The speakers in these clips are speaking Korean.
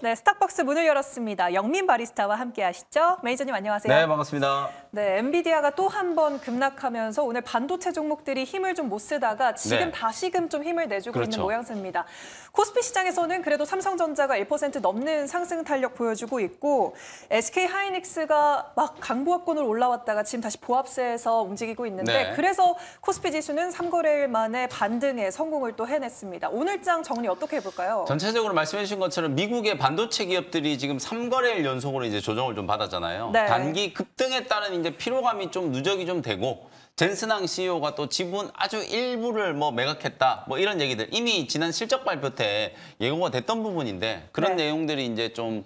네, 스탁벅스 문을 열었습니다. 영민 바리스타와 함께 하시죠. 매니저님 안녕하세요. 네, 반갑습니다. 네, 엔비디아가 또 한 번 급락하면서 오늘 반도체 종목들이 힘을 좀 못 쓰다가 지금 네. 다시금 좀 힘을 내주고 그렇죠. 있는 모양새입니다. 코스피 시장에서는 그래도 삼성전자가 1% 넘는 상승 탄력 보여주고 있고 SK 하이닉스가 막 강보합권으로 올라왔다가 지금 다시 보합세에서 움직이고 있는데 네. 그래서 코스피 지수는 3거래일 만에 반등에 성공을 또 해냈습니다. 오늘장 정리 어떻게 해볼까요? 전체적으로 말씀해 주신 것처럼 미국의 반도체 기업들이 지금 3거래일 연속으로 이제 조정을 좀 받았잖아요. 네. 단기 급등에 따른 이제 피로감이 좀 누적이 좀 되고 젠슨항 CEO가 또 지분 아주 일부를 매각했다 이런 얘기들 이미 지난 실적 발표 때 예고가 됐던 부분인데 그런 네. 내용들이 이제 좀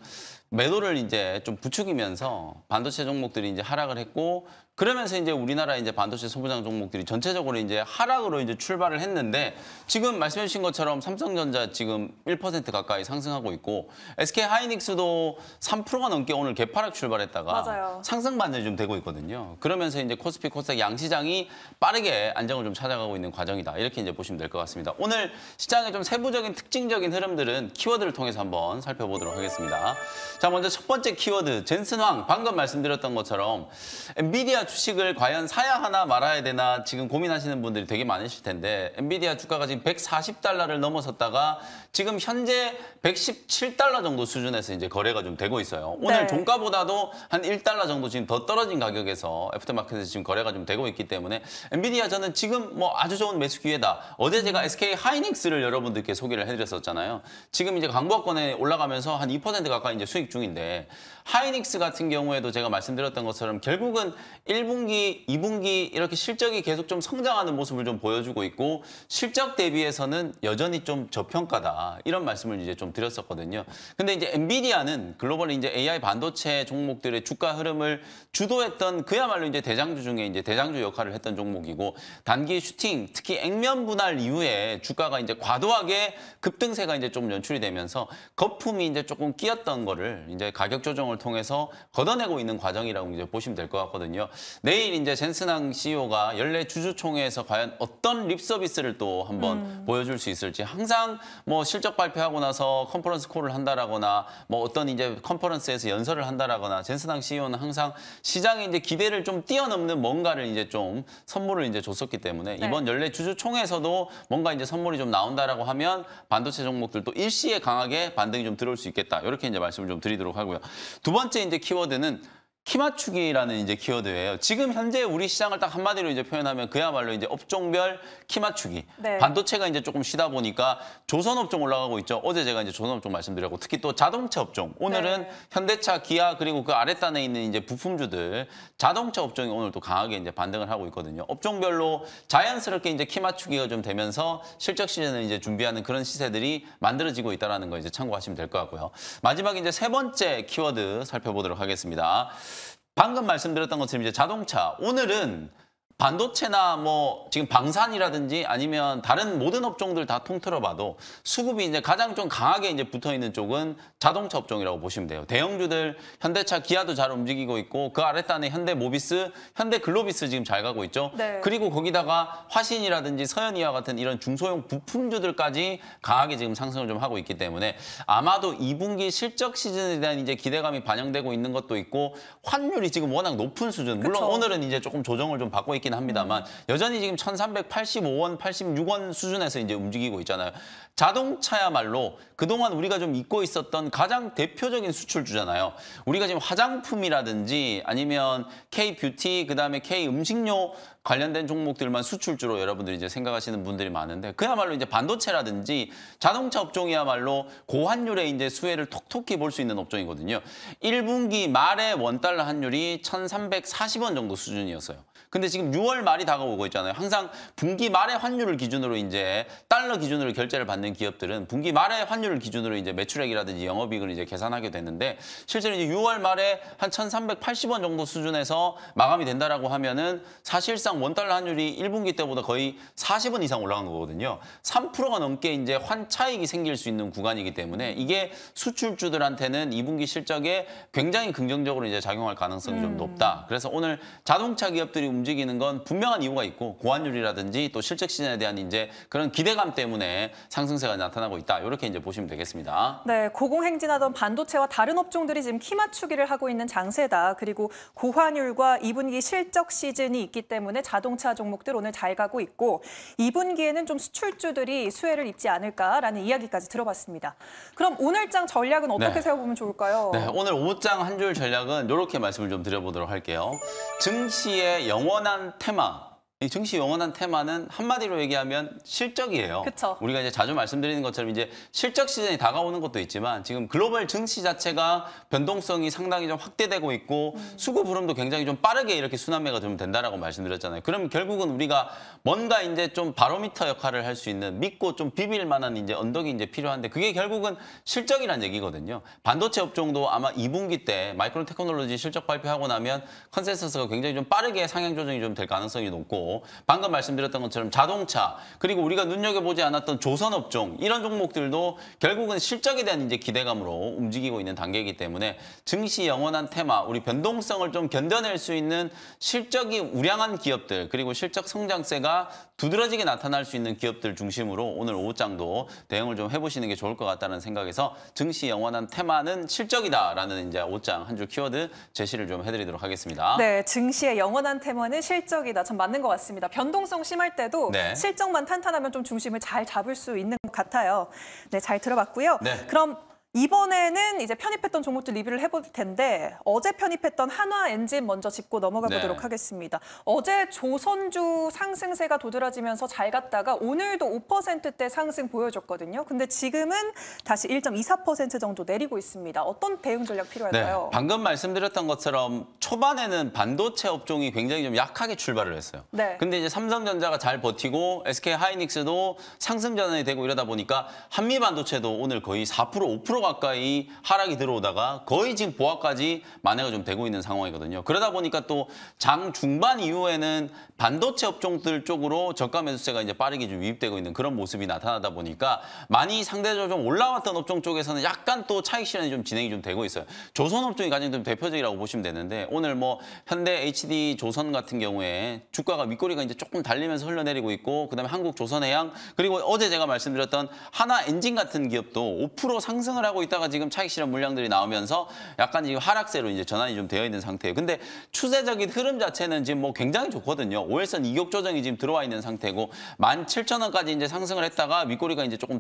매도를 이제 좀 부추기면서 반도체 종목들이 이제 하락을 했고 그러면서 이제 우리나라 이제 반도체 소부장 종목들이 전체적으로 이제 하락으로 이제 출발을 했는데 지금 말씀해 주신 것처럼 삼성전자 지금 1% 가까이 상승하고 있고 SK 하이닉스도 3%가 넘게 오늘 개파락 출발했다가 맞아요. 상승 반전이 좀 되고 있거든요. 그러면서 이제 코스피 코스닥 양시장이 빠르게 안정을 좀 찾아가고 있는 과정이다. 이렇게 이제 보시면 될 것 같습니다. 오늘 시장의 좀 세부적인 특징적인 흐름들은 키워드를 통해서 한번 살펴보도록 하겠습니다. 자, 먼저 첫 번째 키워드 젠슨황 방금 말씀드렸던 것처럼 엔비디아 주식을 과연 사야 하나 말아야 되나 지금 고민하시는 분들이 되게 많으실 텐데 엔비디아 주가가 지금 140달러를 넘어섰다가 지금 현재 117달러 정도 수준에서 이제 거래가 좀 되고 있어요. 오늘 네. 종가보다도 한 1달러 정도 지금 더 떨어진 가격에서 애프터마켓에서 지금 거래가 좀 되고 있기 때문에 엔비디아 저는 지금 아주 좋은 매수 기회다. 어제 제가 SK 하이닉스를 여러분들께 소개를 해드렸었잖아요. 지금 이제 강보합권에 올라가면서 한 2% 가까이 이제 수익 중인데 하이닉스 같은 경우에도 제가 말씀드렸던 것처럼 결국은 1분기, 2분기 이렇게 실적이 계속 좀 성장하는 모습을 좀 보여주고 있고 실적 대비해서는 여전히 좀 저평가다. 이런 말씀을 이제 좀 드렸었거든요. 근데 이제 엔비디아는 글로벌 이제 AI 반도체 종목들의 주가 흐름을 주도했던 그야말로 이제 대장주 중에 이제 대장주 역할을 했던 종목이고 단기 슈팅, 특히 액면 분할 이후에 주가가 이제 과도하게 급등세가 이제 좀 연출이 되면서 거품이 이제 조금 끼었던 거를 이제 가격 조정을 통해서 걷어내고 있는 과정이라고 이제 보시면 될 것 같거든요. 내일 이제 젠슨항 CEO가 연례 주주총회에서 과연 어떤 립 서비스를 또 한번 보여줄 수 있을지 항상 실적 발표하고 나서 컨퍼런스 콜을 한다라거나 어떤 이제 컨퍼런스에서 연설을 한다라거나 젠슨항 CEO는 항상 시장의 이제 기대를 좀 뛰어넘는 뭔가를 이제 좀 선물을 이제 줬었기 때문에 네. 이번 연례 주주총회에서도 뭔가 이제 선물이 좀 나온다라고 하면 반도체 종목들도 일시에 강하게 반등이 좀 들어올 수 있겠다. 이렇게 이제 말씀을 좀 드리도록 하고요. 두 번째 이제 키워드는 키 맞추기라는 이제 키워드예요. 지금 현재 우리 시장을 딱 한마디로 이제 표현하면 그야말로 이제 업종별 키 맞추기. 네. 반도체가 이제 조금 쉬다 보니까 조선 업종 올라가고 있죠. 어제 제가 이제 조선 업종 말씀드렸고 특히 또 자동차 업종. 오늘은 네. 현대차, 기아 그리고 그 아랫단에 있는 이제 부품주들 자동차 업종이 오늘 또 강하게 이제 반등을 하고 있거든요. 업종별로 자연스럽게 이제 키 맞추기가 좀 되면서 실적 시즌을 이제 준비하는 그런 시세들이 만들어지고 있다라는 거 이제 참고하시면 될 것 같고요. 마지막 이제 세 번째 키워드 살펴보도록 하겠습니다. 방금 말씀드렸던 것처럼 이제 자동차 오늘은 반도체나 지금 방산이라든지 아니면 다른 모든 업종들 다 통틀어 봐도 수급이 이제 가장 좀 강하게 이제 붙어 있는 쪽은 자동차 업종이라고 보시면 돼요. 대형주들 현대차, 기아도 잘 움직이고 있고 그 아랫단에 현대모비스, 현대글로비스 지금 잘 가고 있죠. 네. 그리고 거기다가 화신이라든지 서현이와 같은 이런 중소형 부품주들까지 강하게 지금 상승을 좀 하고 있기 때문에 아마도 2분기 실적 시즌에 대한 이제 기대감이 반영되고 있는 것도 있고 환율이 지금 워낙 높은 수준. 물론 그쵸. 오늘은 이제 조금 조정을 좀 받고 있긴 합니다만 여전히 지금 1,385원, 86원 수준에서 이제 움직이고 있잖아요. 자동차야말로 그동안 우리가 좀 잊고 있었던 가장 대표적인 수출주잖아요. 우리가 지금 화장품이라든지 아니면 K-뷰티, 그다음에 K-음식료 관련된 종목들만 수출주로 여러분들이 이제 생각하시는 분들이 많은데 그야말로 이제 반도체라든지 자동차 업종이야말로 고환율의 이제 수혜를 톡톡히 볼 수 있는 업종이거든요. 1분기 말에 원달러 환율이 1,340원 정도 수준이었어요. 근데 지금 6월 말이 다가오고 있잖아요. 항상 분기 말의 환율을 기준으로 이제 달러 기준으로 결제를 받는 기업들은 분기 말의 환율을 기준으로 이제 매출액이라든지 영업이익을 이제 계산하게 되는데 실제로 이제 6월 말에 한 1,380원 정도 수준에서 마감이 된다라고 하면은 사실상 원달러 환율이 1분기 때보다 거의 40원 이상 올라간 거거든요. 3%가 넘게 이제 환차익이 생길 수 있는 구간이기 때문에 이게 수출주들한테는 2분기 실적에 굉장히 긍정적으로 이제 작용할 가능성이 좀 높다. 그래서 오늘 자동차 기업들이 움직이는 거 건 분명한 이유가 있고 고환율이라든지 또 실적 시즌에 대한 이제 그런 기대감 때문에 상승세가 나타나고 있다. 이렇게 이제 보시면 되겠습니다. 네, 고공행진하던 반도체와 다른 업종들이 지금 키 맞추기를 하고 있는 장세다. 그리고 고환율과 2분기 실적 시즌이 있기 때문에 자동차 종목들 오늘 잘 가고 있고 2분기에는 좀 수출주들이 수혜를 입지 않을까라는 이야기까지 들어봤습니다. 그럼 오늘장 전략은 어떻게 네. 세워보면 좋을까요? 네, 오늘 오후장 한 줄 전략은 이렇게 말씀을 좀 드려보도록 할게요. 증시의 영원한 테마. 이 증시 영원한 테마는 한마디로 얘기하면 실적이에요. 그쵸. 우리가 이제 자주 말씀드리는 것처럼 이제 실적 시즌이 다가오는 것도 있지만 지금 글로벌 증시 자체가 변동성이 상당히 좀 확대되고 있고 수급 흐름도 굉장히 좀 빠르게 이렇게 순환매가 좀 된다라고 말씀드렸잖아요. 그럼 결국은 우리가 뭔가 이제 좀 바로미터 역할을 할 수 있는 믿고 좀 비빌 만한 이제 언덕이 이제 필요한데 그게 결국은 실적이란 얘기거든요. 반도체 업종도 아마 2분기 때 마이크론 테크놀로지 실적 발표하고 나면 컨센서스가 굉장히 좀 빠르게 상향 조정이 좀 될 가능성이 높고 방금 말씀드렸던 것처럼 자동차 그리고 우리가 눈여겨보지 않았던 조선업종 이런 종목들도 결국은 실적에 대한 이제 기대감으로 움직이고 있는 단계이기 때문에 증시 영원한 테마 우리 변동성을 좀 견뎌낼 수 있는 실적이 우량한 기업들 그리고 실적 성장세가 두드러지게 나타날 수 있는 기업들 중심으로 오늘 오후장도 대응을 좀 해보시는 게 좋을 것 같다는 생각에서 증시 영원한 테마는 실적이다라는 이제 오후장 한 줄 키워드 제시를 좀 해드리도록 하겠습니다. 네, 증시의 영원한 테마는 실적이다. 참 맞는 것 같습니다. 변동성 심할 때도 네. 실적만 탄탄하면 좀 중심을 잘 잡을 수 있는 것 같아요. 네, 잘 들어봤고요. 네. 그럼 이번에는 이제 편입했던 종목들 리뷰를 해볼 텐데 어제 편입했던 한화엔진 먼저 짚고 넘어가 네. 보도록 하겠습니다. 어제 조선주 상승세가 도드라지면서 잘 갔다가 오늘도 5%대 상승 보여줬거든요. 근데 지금은 다시 1.24% 정도 내리고 있습니다. 어떤 대응 전략 필요할까요? 네, 방금 말씀드렸던 것처럼 초반에는 반도체 업종이 굉장히 좀 약하게 출발을 했어요. 네. 근데 이제 삼성전자가 잘 버티고 SK 하이닉스도 상승 전환이 되고 이러다 보니까 한미 반도체도 오늘 거의 4% 5% 가까이 하락이 들어오다가 거의 지금 보합까지 만회가 좀 되고 있는 상황이거든요. 그러다 보니까 또 장 중반 이후에는 반도체 업종들 쪽으로 저가 매수세가 이제 빠르게 좀 유입되고 있는 그런 모습이 나타나다 보니까 많이 상대적으로 좀 올라왔던 업종 쪽에서는 약간 또 차익 실현이 좀 진행이 좀 되고 있어요. 조선 업종이 가장 좀 대표적이라고 보시면 되는데 오늘 뭐 현대 HD 조선 같은 경우에 주가가 윗꼬리가 이제 조금 달리면서 흘러내리고 있고 그다음에 한국 조선해양 그리고 어제 제가 말씀드렸던 하나 엔진 같은 기업도 5% 상승을 하고 있다가 지금 차익 실현 물량들이 나오면서 약간 지금 하락세로 이제 전환이 좀 되어 있는 상태예요. 근데 추세적인 흐름 자체는 지금 뭐 굉장히 좋거든요. 5일선 이격 조정이 지금 들어와 있는 상태고 17,000원까지 이제 상승을 했다가 윗꼬리가 이제 조금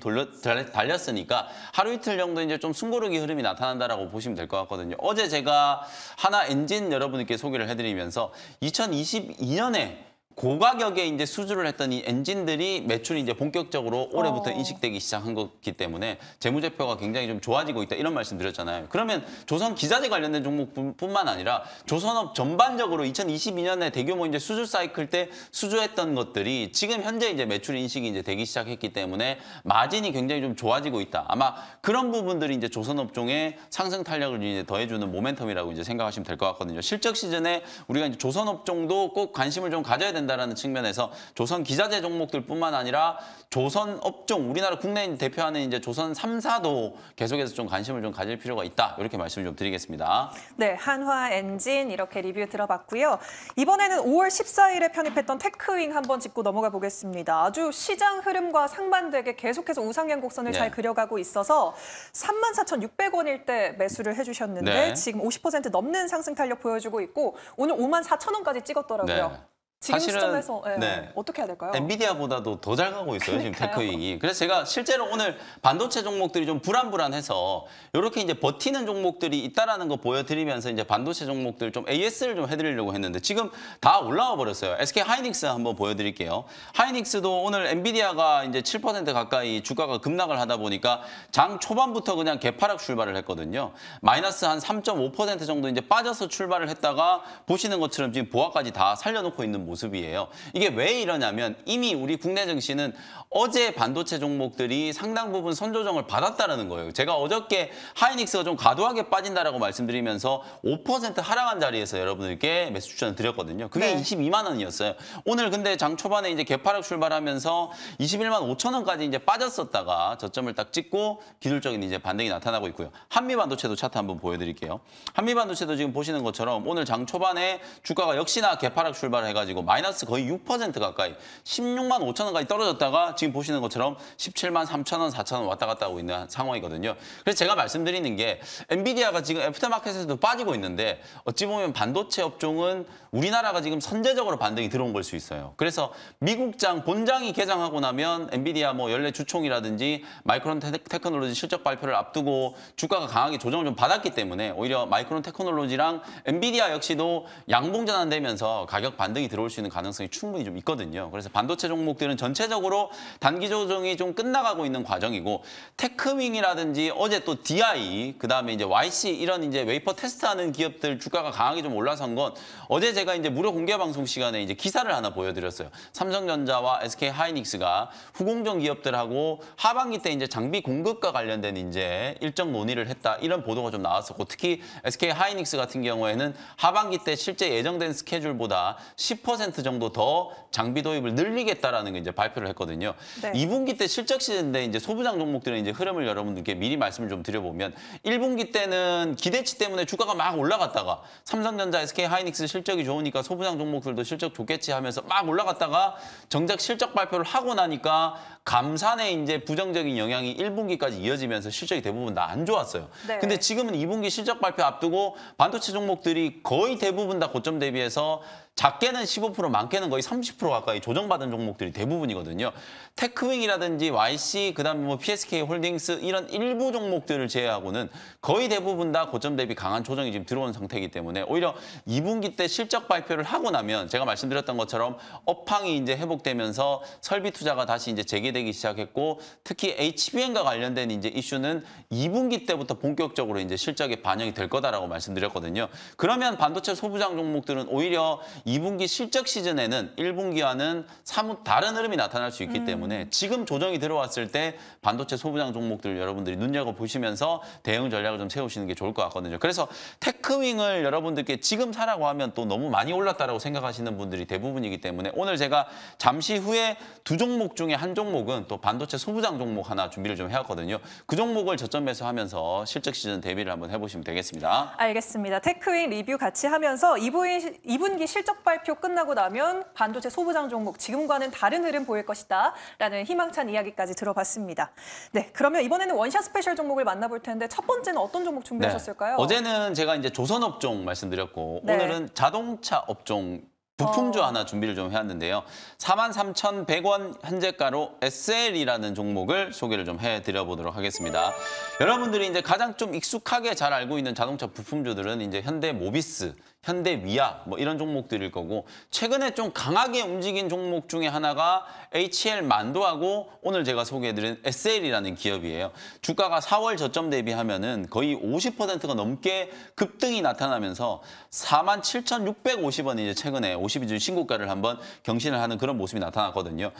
달렸으니까 하루 이틀 정도 이제 좀 숨고르기 흐름이 나타난다라고 보시면 될 것 같거든요. 어제 제가 하나 엔진 여러분께 소개를 해드리면서 2022년에 고가격에 이제 수주를 했던 이 엔진들이 매출이 이제 본격적으로 올해부터 인식되기 시작한 거기 때문에 재무제표가 굉장히 좀 좋아지고 있다 이런 말씀 드렸잖아요. 그러면 조선 기자재 관련된 종목뿐만 아니라 조선업 전반적으로 2022년에 대규모 이제 수주 사이클 때 수주했던 것들이 지금 현재 이제 매출 인식이 이제 되기 시작했기 때문에 마진이 굉장히 좀 좋아지고 있다. 아마 그런 부분들이 이제 조선업종의 상승 탄력을 이제 더해주는 모멘텀이라고 이제 생각하시면 될 것 같거든요. 실적 시즌에 우리가 이제 조선업종도 꼭 관심을 좀 가져야 된다라는 측면에서 조선 기자재 종목들뿐만 아니라 조선 업종 우리나라 국내 대표하는 이제 조선 3사도 계속해서 좀 관심을 좀 가질 필요가 있다. 이렇게 말씀을 좀 드리겠습니다. 네, 한화엔진 이렇게 리뷰 들어봤고요. 이번에는 5월 14일에 편입했던 테크윙 한번 짚고 넘어가 보겠습니다. 아주 시장 흐름과 상반되게 계속해서 우상향 곡선을 네. 잘 그려가고 있어서 34,600원일 때 매수를 해주셨는데 네. 지금 50% 넘는 상승 탄력 보여주고 있고 오늘 54,000원까지 찍었더라고요. 네. 지금 사실은, 시점에서 네. 어떻게 해야 될까요? 엔비디아보다도 더 잘 가고 있어요, 지금 그러니까요. 테크윙이. 그래서 제가 실제로 오늘 반도체 종목들이 좀 불안해서 이렇게 이제 버티는 종목들이 있다라는 거 보여드리면서 이제 반도체 종목들 좀 AS를 좀 해드리려고 했는데 지금 다 올라와 버렸어요. SK 하이닉스 한번 보여드릴게요. 하이닉스도 오늘 엔비디아가 이제 7% 가까이 주가가 급락을 하다 보니까 장 초반부터 그냥 개파락 출발을 했거든요. 마이너스 한 3.5% 정도 이제 빠져서 출발을 했다가 보시는 것처럼 지금 보합까지 다 살려놓고 있는 모습이에요. 이게 왜 이러냐면 이미 우리 국내 증시는 어제 반도체 종목들이 상당 부분 선조정을 받았다는 거예요. 제가 어저께 하이닉스가 좀 과도하게 빠진다라고 말씀드리면서 5% 하락한 자리에서 여러분들께 매수 추천을 드렸거든요. 그게 네. 22만 원이었어요. 오늘 근데 장 초반에 이제 개파락 출발하면서 21만 5천 원까지 이제 빠졌었다가 저점을 딱 찍고 기술적인 이제 반등이 나타나고 있고요. 한미 반도체도 차트 한번 보여드릴게요. 한미 반도체도 지금 보시는 것처럼 오늘 장 초반에 주가가 역시나 개파락 출발을 해가지고 떨어져가지고 마이너스 거의 6% 가까이 16만 5천 원까지 떨어졌다가 지금 보시는 것처럼 17만 3천 원, 4천 원 왔다 갔다 하고 있는 상황이거든요. 그래서 제가 말씀드리는 게 엔비디아가 지금 애프터마켓에서도 빠지고 있는데 어찌 보면 반도체 업종은 우리나라가 지금 선제적으로 반등이 들어온 걸 수 있어요. 그래서 미국장 본장이 개장하고 나면 엔비디아 뭐 연례 주총이라든지 마이크론 테크놀로지 실적 발표를 앞두고 주가가 강하게 조정을 좀 받았기 때문에 오히려 마이크론 테크놀로지랑 엔비디아 역시도 양봉 전환되면서 가격 반등이 들어올 수 있는 가능성이 충분히 좀 있거든요. 그래서 반도체 종목들은 전체적으로 단기 조정이 좀 끝나가고 있는 과정이고 테크윙이라든지 어제 또 DI 그다음에 이제 YC 이런 이제 웨이퍼 테스트하는 기업들 주가가 강하게 좀 올라선 건 어제 제가 이제 무료 공개 방송 시간에 이제 기사를 하나 보여드렸어요. 삼성전자와 SK 하이닉스가 후공정 기업들하고 하반기 때 이제 장비 공급과 관련된 이제 일정 논의를 했다 이런 보도가 좀 나왔었고 특히 SK 하이닉스 같은 경우에는 하반기 때 실제 예정된 스케줄보다 10% 정도 더 장비 도입을 늘리겠다라는 게 이제 발표를 했거든요. 네. 2분기 때 실적 시즌인데 이제 소부장 종목들의 이제 흐름을 여러분들께 미리 말씀을 좀 드려보면 1분기 때는 기대치 때문에 주가가 막 올라갔다가 삼성전자, SK 하이닉스 실적이 좋으니까 소부장 종목들도 실적 좋겠지 하면서 막 올라갔다가 정작 실적 발표를 하고 나니까 감산의 이제 부정적인 영향이 1분기까지 이어지면서 실적이 대부분 다 안 좋았어요. 네. 근데 지금은 2분기 실적 발표 앞두고 반도체 종목들이 거의 대부분 다 고점 대비해서 작게는 15%, 많게는 거의 30% 가까이 조정받은 종목들이 대부분이거든요. 테크윙이라든지 YC, 그다음에 뭐 PSK 홀딩스 이런 일부 종목들을 제외하고는 거의 대부분 다 고점 대비 강한 조정이 지금 들어온 상태이기 때문에 오히려 2분기 때 실적 발표를 하고 나면 제가 말씀드렸던 것처럼 업황이 이제 회복되면서 설비 투자가 다시 이제 재개되기 시작했고 특히 HBM과 관련된 이제 이슈는 2분기 때부터 본격적으로 이제 실적에 반영이 될 거다라고 말씀드렸거든요. 그러면 반도체 소부장 종목들은 오히려 2분기 실적 시즌에는 1분기와는 사뭇 다른 흐름이 나타날 수 있기 때문에 지금 조정이 들어왔을 때 반도체 소부장 종목들 여러분들이 눈여겨보시면서 대응 전략을 좀 세우시는 게 좋을 것 같거든요. 그래서 테크윙을 여러분들께 지금 사라고 하면 또 너무 많이 올랐다라고 생각하시는 분들이 대부분이기 때문에 오늘 제가 잠시 후에 두 종목 중에 한 종목은 또 반도체 소부장 종목 하나 준비를 좀 해왔거든요. 그 종목을 저점 매수하면서 실적 시즌 대비를 한번 해보시면 되겠습니다. 알겠습니다. 테크윙 리뷰 같이 하면서 2분기 실적 발표 끝나고 나면 반도체 소부장 종목 지금과는 다른 흐름 보일 것이다 라는 희망찬 이야기까지 들어봤습니다. 네, 그러면 이번에는 원샷 스페셜 종목을 만나볼 텐데 첫 번째는 어떤 종목 준비하셨을까요? 네. 어제는 제가 이제 조선업종 말씀드렸고 네. 오늘은 자동차 업종 부품주 하나 준비를 좀 해왔는데요. 43,100원 현재가로 SL이라는 종목을 소개를 좀 해드려보도록 하겠습니다. 여러분들이 이제 가장 좀 익숙하게 잘 알고 있는 자동차 부품주들은 이제 현대모비스, 현대위아 뭐 이런 종목들일 거고 최근에 좀 강하게 움직인 종목 중에 하나가 HL만도하고 오늘 제가 소개해드린 SL이라는 기업이에요. 주가가 4월 저점 대비하면은 거의 50%가 넘게 급등이 나타나면서 47,650원이 이제 최근에 52주 신고가를 한번 경신을 하는 그런 모습이 나타났거든요.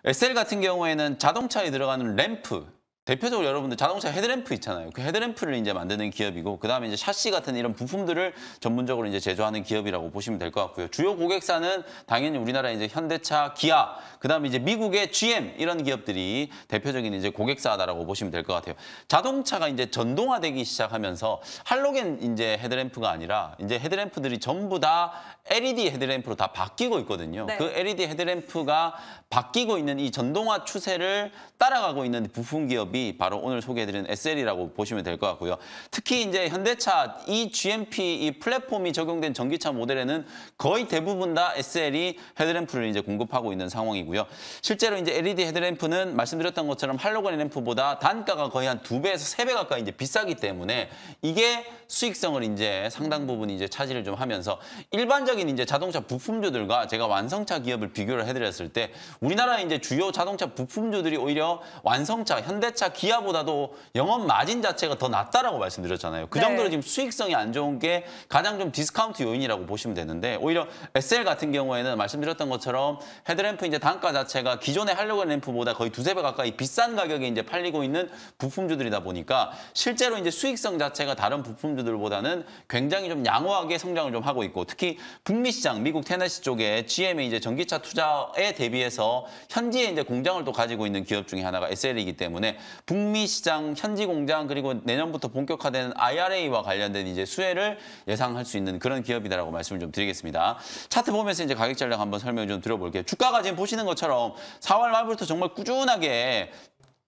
SL 같은 경우에는 자동차에 들어가는 램프 대표적으로 여러분들 자동차 헤드램프 있잖아요. 그 헤드램프를 이제 만드는 기업이고 그다음에 이제 샤시 같은 이런 부품들을 전문적으로 이제 제조하는 기업이라고 보시면 될 것 같고요. 주요 고객사는 당연히 우리나라 이제 현대차, 기아, 그다음에 이제 미국의 GM 이런 기업들이 대표적인 이제 고객사다라고 보시면 될 것 같아요. 자동차가 이제 전동화되기 시작하면서 할로겐 이제 헤드램프가 아니라 이제 헤드램프들이 전부 다 LED 헤드램프로 다 바뀌고 있거든요. 네. 그 LED 헤드램프가 바뀌고 있는 이 전동화 추세를 따라가고 있는 부품 기업이 바로 오늘 소개해드린 SL이라고 보시면 될 것 같고요. 특히 이제 현대차 이 GMP 이 플랫폼이 적용된 전기차 모델에는 거의 대부분 다 SL이 헤드램프를 이제 공급하고 있는 상황이고요. 실제로 이제 LED 헤드램프는 말씀드렸던 것처럼 할로겐 램프보다 단가가 거의 한 2배에서 3배 가까이 이제 비싸기 때문에 이게 수익성을 이제 상당 부분 이제 차지를 좀 하면서 일반적인 이제 자동차 부품주들과 제가 완성차 기업을 비교를 해드렸을 때 우리나라 이제 주요 자동차 부품주들이 오히려 완성차, 현대차, 기아보다도 영업 마진 자체가 더 낮다라고 말씀드렸잖아요. 그 네. 정도로 지금 수익성이 안 좋은 게 가장 좀 디스카운트 요인이라고 보시면 되는데 오히려 SL 같은 경우에는 말씀드렸던 것처럼 헤드램프 이제 단가 자체가 기존의 할로겐 램프보다 거의 2~3배 가까이 비싼 가격에 이제 팔리고 있는 부품주들이다 보니까 실제로 이제 수익성 자체가 다른 부품주들보다는 굉장히 좀 양호하게 성장을 좀 하고 있고 특히 북미 시장, 미국 테네시 쪽에 GM의 이제 전기차 투자에 대비해서 현지에 이제 공장을 또 가지고 있는 기업 중에 하나가 SL이기 때문에 북미 시장 현지 공장 그리고 내년부터 본격화되는 IRA와 관련된 이제 수혜를 예상할 수 있는 그런 기업이다라고 말씀을 좀 드리겠습니다. 차트 보면서 이제 가격 전략 한번 설명 좀 드려볼게요. 주가가 지금 보시는 것처럼 4월 말부터 정말 꾸준하게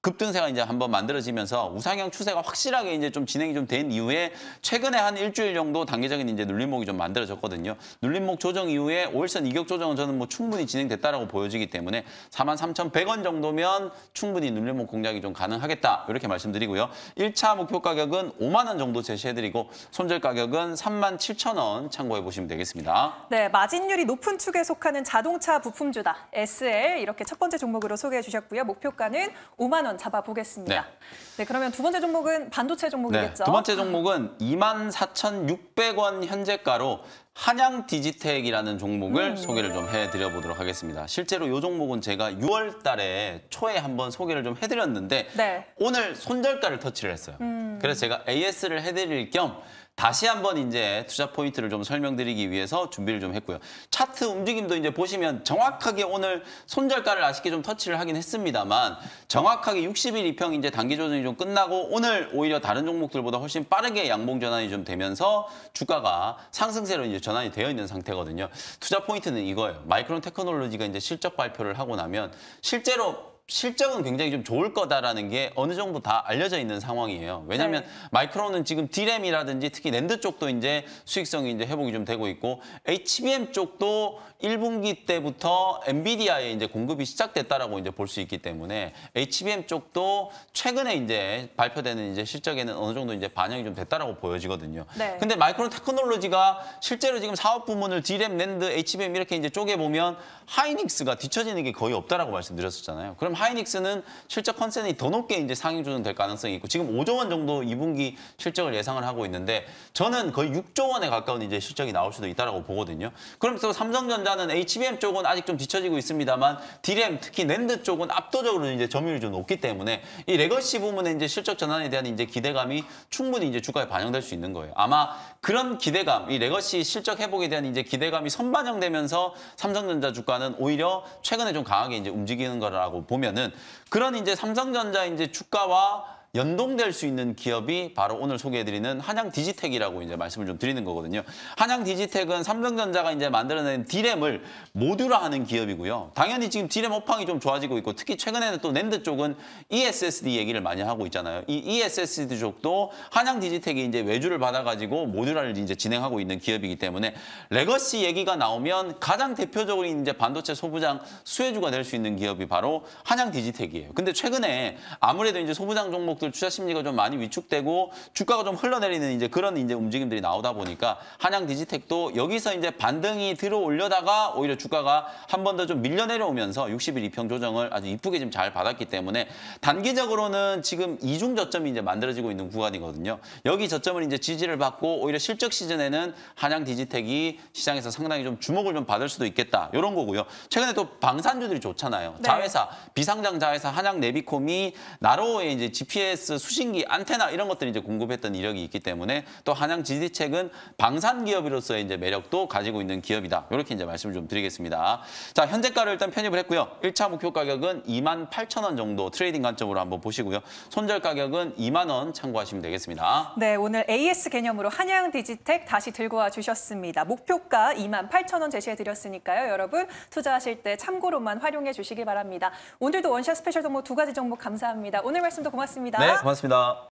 급등세가 이제 한번 만들어지면서 우상향 추세가 확실하게 이제 좀 진행이 좀 된 이후에 최근에 한 일주일 정도 단계적인 이제 눌림목이 좀 만들어졌거든요. 눌림목 조정 이후에 5일선 이격 조정은 저는 뭐 충분히 진행됐다라고 보여지기 때문에 43,100원 정도면 충분히 눌림목 공략이 좀 가능하겠다. 이렇게 말씀드리고요. 1차 목표 가격은 5만 원 정도 제시해드리고 손절 가격은 37,000원 참고해 보시면 되겠습니다. 네, 마진율이 높은 축에 속하는 자동차 부품주다. SL 이렇게 첫 번째 종목으로 소개해 주셨고요. 목표가는 5만 원 잡아보겠습니다. 네, 그러면 두 번째 종목은 반도체 종목이겠죠? 네, 두 번째 종목은 24,600원 현재가로 한양 디지텍이라는 종목을 소개를 좀 해드려보도록 하겠습니다. 실제로 이 종목은 제가 6월 달에 초에 한번 소개를 좀 해드렸는데 네. 오늘 손절가를 터치를 했어요. 그래서 제가 AS를 해드릴 겸 다시 한번 이제 투자 포인트를 좀 설명드리기 위해서 준비를 좀 했고요. 차트 움직임도 이제 보시면 정확하게 오늘 손절가를 아쉽게 좀 터치를 하긴 했습니다만 정확하게 60일 이평 이제 단기 조정이 좀 끝나고 오늘 오히려 다른 종목들보다 훨씬 빠르게 양봉 전환이 좀 되면서 주가가 상승세로 이제 전환이 되어 있는 상태거든요. 투자 포인트는 이거예요. 마이크론 테크놀로지가 이제 실적 발표를 하고 나면 실적은 굉장히 좀 좋을 거다라는 게 어느 정도 다 알려져 있는 상황이에요. 왜냐하면 마이크론은 지금 D램이라든지 특히 낸드 쪽도 이제 수익성이 이제 회복이 좀 되고 있고 HBM 쪽도 1분기 때부터 엔비디아에 이제 공급이 시작됐다라고 이제 볼 수 있기 때문에 HBM 쪽도 최근에 이제 발표되는 이제 실적에는 어느 정도 이제 반영이 좀 됐다라고 보여지거든요. 네. 근데 마이크론 테크놀로지가 실제로 지금 사업 부문을 D램, 낸드, HBM 이렇게 이제 쪼개보면 하이닉스가 뒤처지는 게 거의 없다라고 말씀드렸었잖아요. 그럼 하이닉스는 실적 컨센이 더 높게 이제 상향 조정될 가능성이 있고 지금 5조 원 정도 2분기 실적을 예상을 하고 있는데 저는 거의 6조 원에 가까운 이제 실적이 나올 수도 있다라고 보거든요. 그럼 또 삼성전자는 HBM 쪽은 아직 좀 뒤처지고 있습니다만 D램 특히 낸드 쪽은 압도적으로 이제 점유율이 좀 높기 때문에 이 레거시 부문의 이제 실적 전환에 대한 이제 기대감이 충분히 이제 주가에 반영될 수 있는 거예요. 아마 그런 기대감, 이 레거시 실적 회복에 대한 이제 기대감이 선반영되면서 삼성전자 주가는 오히려 최근에 좀 강하게 이제 움직이는 거라고 보면은 그런 이제 삼성전자 이제 주가와 연동될 수 있는 기업이 바로 오늘 소개해드리는 한양 디지텍이라고 이제 말씀을 좀 드리는 거거든요. 한양 디지텍은 삼성전자가 이제 만들어낸 D램을 모듈화하는 기업이고요. 당연히 지금 D램 업황이 좀 좋아지고 있고 특히 최근에는 또 낸드 쪽은 ESSD 얘기를 많이 하고 있잖아요. 이 ESSD 쪽도 한양 디지텍이 이제 외주를 받아가지고 모듈화를 이제 진행하고 있는 기업이기 때문에 레거시 얘기가 나오면 가장 대표적으로 이제 반도체 소부장 수혜주가 될 수 있는 기업이 바로 한양 디지텍이에요. 근데 최근에 아무래도 이제 소부장 종목 투자 심리가 좀 많이 위축되고 주가가 좀 흘러내리는 이제 그런 이제 움직임들이 나오다 보니까 한양 디지텍도 여기서 이제 반등이 들어올려다가 오히려 주가가 한 번 더 좀 밀려 내려오면서 60일 이평 조정을 아주 이쁘게 지금 잘 받았기 때문에 단기적으로는 지금 이중 저점이 이제 만들어지고 있는 구간이거든요. 여기 저점을 이제 지지를 받고 오히려 실적 시즌에는 한양 디지텍이 시장에서 상당히 좀 주목을 좀 받을 수도 있겠다. 이런 거고요. 최근에 또 방산주들이 좋잖아요. 네. 자회사, 비상장 자회사 한양 내비콤이 나로의 이제 GPS 수신기, 안테나 이런 것들을 이제 공급했던 이력이 있기 때문에 또 한양 디지텍은 방산 기업으로서의 이제 매력도 가지고 있는 기업이다. 이렇게 이제 말씀을 좀 드리겠습니다. 자, 현재가를 일단 편입을 했고요. 1차 목표 가격은 28,000원 정도 트레이딩 관점으로 한번 보시고요. 손절 가격은 2만 원 참고하시면 되겠습니다. 네, 오늘 AS 개념으로 한양 디지텍 다시 들고 와 주셨습니다. 목표가 28,000원 제시해 드렸으니까요. 여러분 투자하실 때 참고로만 활용해 주시기 바랍니다. 오늘도 원샷 스페셜 종목 두 가지 종목 감사합니다. 오늘 말씀도 고맙습니다. 네, 고맙습니다.